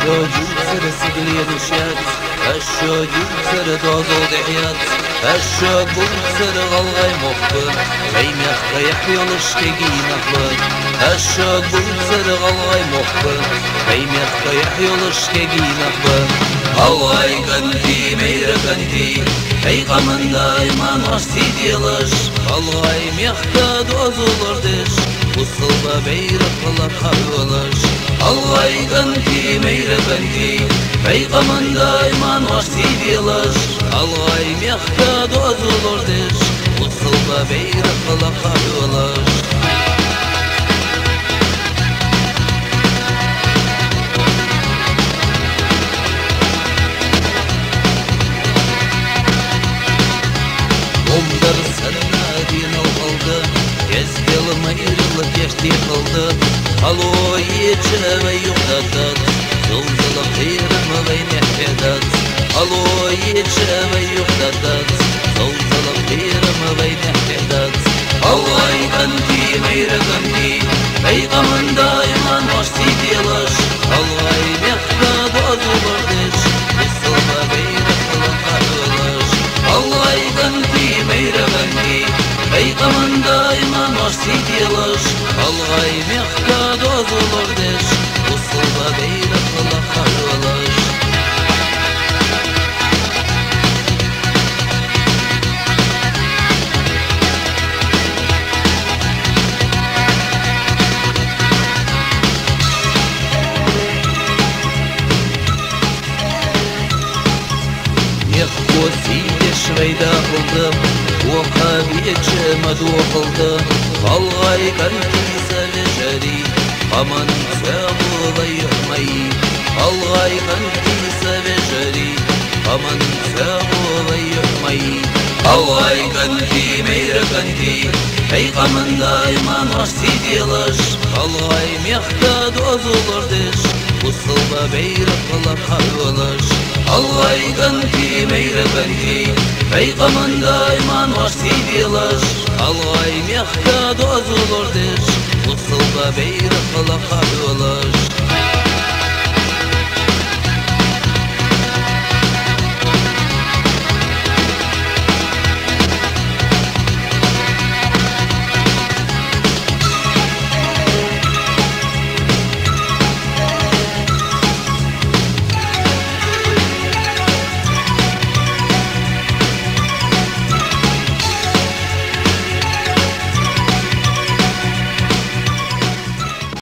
جوتر سقلي دشيات هشو جوتر دوزو دحيات هشو جوتر غلغي مخبر غيم يخطى يحيولش تجي نخبر هشو جوتر غلغي مخبر غيم يخطى يحيولش تجي نخبر Аллай канти, мейрі канти Айқамында иман ашти делыш Аллай мехта дозулыр деш Усылба бейрі қылап қабылыш Аллай канти, мейрі канти Айқамында иман ашти делыш Аллай мехта дозулыр деш Усылба бейрі қылап қабылыш Omдар sarına din aldı Gezgelim ayrılık geçti kıldı Alo yeçe ve yuktatat Zılzılı kıyırımı ve nehvedat Alo yeçe ve yuktatat Zılzılı kıyırımı ve nehvedat Allay kanti meyre kanti Peygamında iman başti diyalar Allay mehta dozulur deş Isılma beyre kılın karılar Allay kanti meyre kanti Peygamında iman başti diyalar Allay mehta dozulur deş Isılma beyre kılın karılar Siyde şveyda kıldım Oqa geçeme du kıldım Algay kanti seveceri Aman sevulay yuhmayi Algay kanti seveceri Aman sevulay yuhmayi Algay kanti meyre kanti Peygamında iman başti diyalar Algay mehta dozulur deş Usılba beyre kılap karılar Allay kanti meyre kanti Peygamında iman başti diyalar Allay mehta dozulur deş Usılba beyre kılap karılar